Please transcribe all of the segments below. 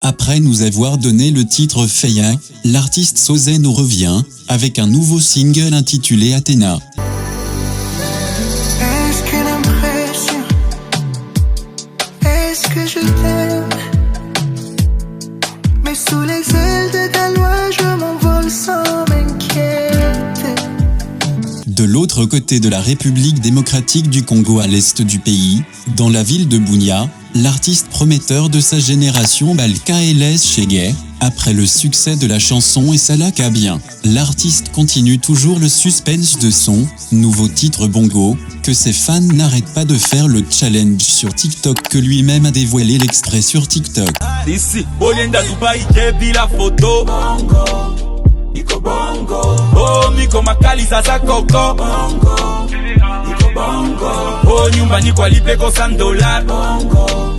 Après nous avoir donné le titre Feya, l'artiste Sosé nous revient, avec un nouveau single intitulé Athéna. Est-ce que l'impression, est-ce que je t'aime? Mais sous les ailes de ta loi, je m'envole sans m'inquiéter. De l'autre côté de la République démocratique du Congo à l'est du pays, dans la ville de Bunia, l'artiste prometteur de sa génération Balka-Elès Chege, après le succès de la chanson Et ça l'a qu'à bien, l'artiste continue toujours le suspense de son nouveau titre Bongo, que ses fans n'arrêtent pas de faire le challenge sur TikTok que lui-même a dévoilé l'extrait sur TikTok. Ici, Olienda Dubaï, j'ai vu la photo. Bongo, Iko Bongo. Oh, Miko Makali Zaza Koko. Bongo, Iko Bongo. Oh, nyumba ni kwa lipe ko $100. Bongo,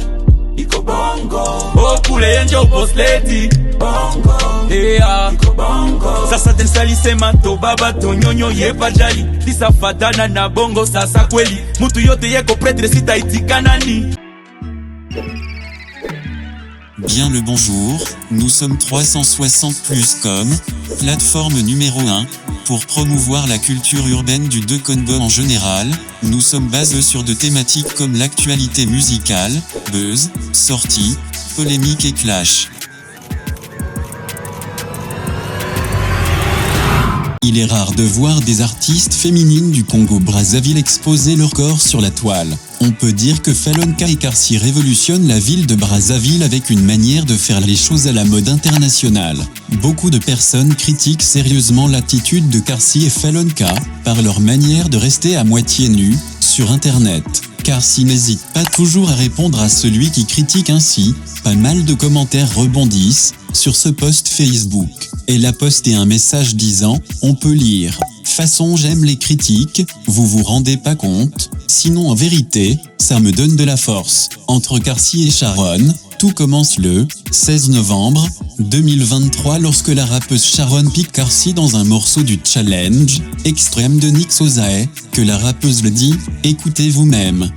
Iko Bongo. Oh, kule enjo boss lady. Bongo, yeah, Iko Bongo. Sasa tensalise mato baba tonyonyo yeba jali. Lisa fatana na bongo sasa kweli. Mutu yote yeko pretre sita itikanani. Bien le bonjour, nous sommes 360+com, plateforme numéro 1, pour promouvoir la culture urbaine du de Congo en général. Nous sommes basés sur de thématiques comme l'actualité musicale, buzz, sorties, polémiques et clash. Il est rare de voir des artistes féminines du Congo-Brazzaville exposer leur corps sur la toile. On peut dire que Falonka et Karsi révolutionnent la ville de Brazzaville avec une manière de faire les choses à la mode internationale. Beaucoup de personnes critiquent sérieusement l'attitude de Karsi et Falonka par leur manière de rester à moitié nus sur Internet. Karsi n'hésite pas toujours à répondre à celui qui critique ainsi. Pas mal de commentaires rebondissent sur ce post Facebook. Elle a posté un message disant « On peut lire. Façon j'aime les critiques, vous vous rendez pas compte, sinon en vérité, ça me donne de la force. » Entre Karsi et Sharon, tout commence le 16 novembre 2023 lorsque la rappeuse Sharon pique Karsi dans un morceau du challenge extrême de Nix Ozae, que la rappeuse le dit « Écoutez vous-même ».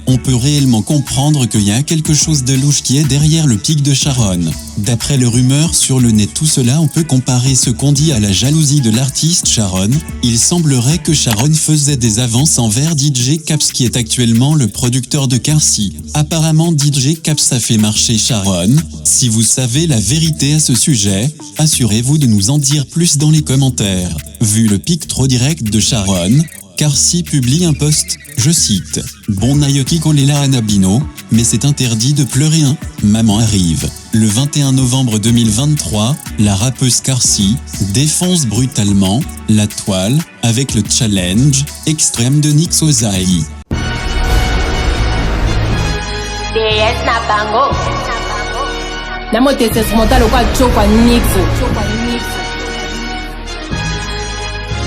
On peut réellement comprendre qu'il y a quelque chose de louche qui est derrière le pic de Sharon. D'après les rumeurs sur le net, tout cela on peut comparer ce qu'on dit à la jalousie de l'artiste Sharon. Il semblerait que Sharon faisait des avances envers DJ Caps qui est actuellement le producteur de Karsi. Apparemment DJ Caps a fait marcher Sharon. Si vous savez la vérité à ce sujet, assurez-vous de nous en dire plus dans les commentaires. Vu le pic trop direct de Sharon, Karsi publie un post, je cite « Bon Nayoki Kolela Anabino, mais c'est interdit de pleurer hein, maman arrive ». Le 21 novembre 2023, la rappeuse Karsi défonce brutalement la toile avec le challenge extrême de Nix Ozae.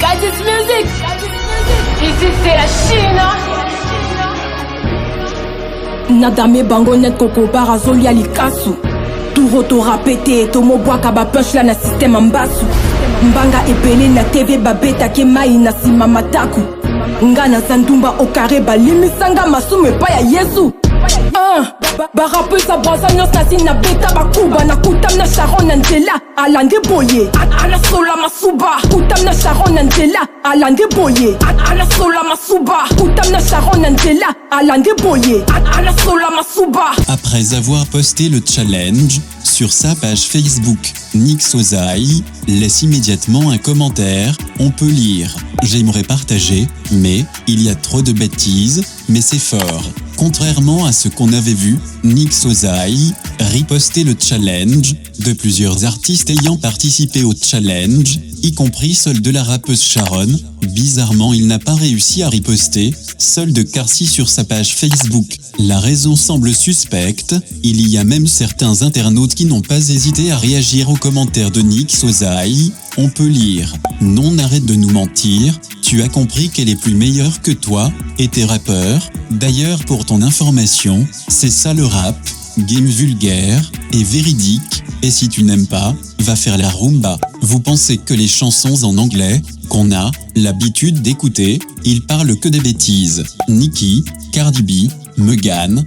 Gadis Music. Ici c'est la Chine. Nadame bango net koko barazoli alikasu. Turoto rapete tomo bwaka ba punch la na système ambasu. Mbanga epele na TV babeta ke mai na sima mataku. Ngana sandumba okare balimisanga masume pa ya Yesu. Barape sa braza nyosasi na beta bakuba na kutam na Sharon Angela alande boye ana sola masuba kutam na Sharon Angela alande boye ana sola masuba kutam na Sharon Angela alande boye ana sola masuba. Après avoir posté le challenge sur sa page Facebook, Nix Ozae laisse immédiatement un commentaire, on peut lire « J'aimerais partager, mais il y a trop de bêtises, mais c'est fort ». Contrairement à ce qu'on avait vu, Nix Ozae ripostait le challenge de plusieurs artistes ayant participé au challenge, y compris celle de la rappeuse Sharon. Bizarrement, il n'a pas réussi à riposter celle de Karsi sur sa page Facebook. La raison semble suspecte, il y a même certains internautes qui n'ont pas hésité à réagir aux commentaires de Nix Ozae. On peut lire « Non, arrête de nous mentir, tu as compris qu'elle est plus meilleure que toi et tes rappeurs. D'ailleurs, pour ton information, c'est ça le rap, game vulgaire et véridique. Et si tu n'aimes pas, va faire la rumba. Vous pensez que les chansons en anglais, qu'on a l'habitude d'écouter, ils parlent que des bêtises. Nicki, Cardi B, Megan,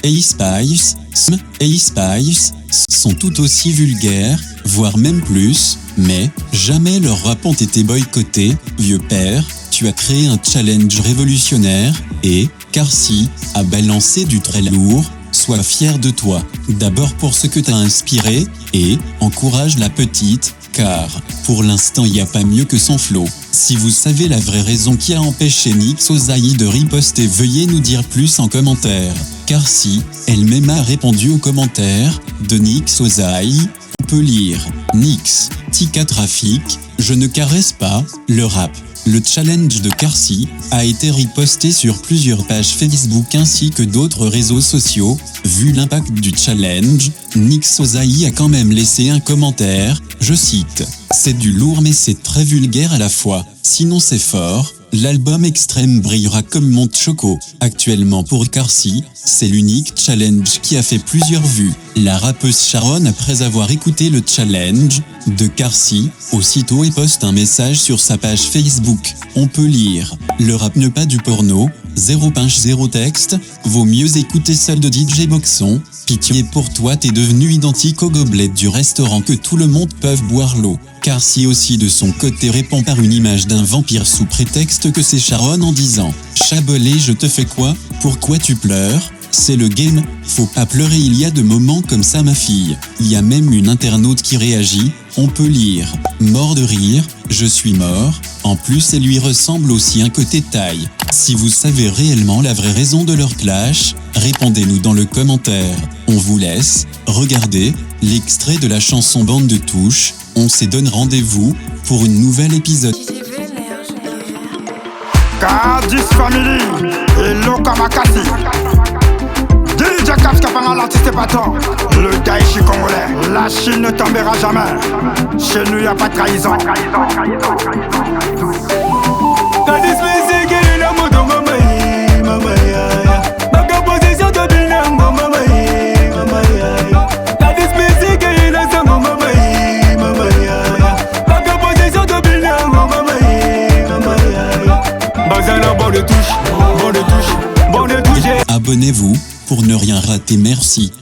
Spice, Spice sont tout aussi vulgaires, voire même plus, mais jamais leur rap ont été boycottés. Vieux père, tu as créé un challenge révolutionnaire et Karcy a balancé du très lourd. Sois fier de toi, d'abord pour ce que t'as inspiré, et encourage la petite, car pour l'instant y a pas mieux que son flow. Si vous savez la vraie raison qui a empêché Nix Ozaï de riposter, veuillez nous dire plus en commentaire. Karcy elle-même a répondu aux commentaires de Nix Ozaï. On peut lire Nix, Tika Trafic, je ne caresse pas le rap. Le challenge de Karcy a été riposté sur plusieurs pages Facebook ainsi que d'autres réseaux sociaux. Vu l'impact du challenge, Nix Ozaï a quand même laissé un commentaire, je cite « C'est du lourd mais c'est très vulgaire à la fois, sinon c'est fort ». L'album Extrême brillera comme monte choco. Actuellement pour Karcy, c'est l'unique challenge qui a fait plusieurs vues. La rappeuse Sharon, après avoir écouté le challenge de Karcy, aussitôt poste un message sur sa page Facebook. On peut lire « Le rap n'est pas du porno, zéro pinche, zéro texte, vaut mieux écouter celle de DJ Boxon. Pitié pour toi, t'es devenu identique au gobelet du restaurant que tout le monde peut boire l'eau. » Karcy aussi de son côté répond par une image d'un vampire sous prétexte que c'est Sharon en disant « Chabolé, je te fais quoi? Pourquoi tu pleures? C'est le game, faut pas pleurer, il y a de moments comme ça ma fille. » Il y a même une internaute qui réagit, on peut lire « Mort de rire, je suis mort. En plus elle lui ressemble aussi un côté taille. » Si vous savez réellement la vraie raison de leur clash, répondez-nous dans le commentaire. On vous laisse regarder l'extrait de la chanson Bande de touche. On se donne rendez-vous pour une nouvelle épisode. Cardis Family et Loka Makasi. DJ Caps Kapanga, l'artiste et patron. Le Daichi congolais. La Chine ne tombera jamais. Chez nous, y a pas de trahison. Abonnez-vous pour ne rien rater, merci.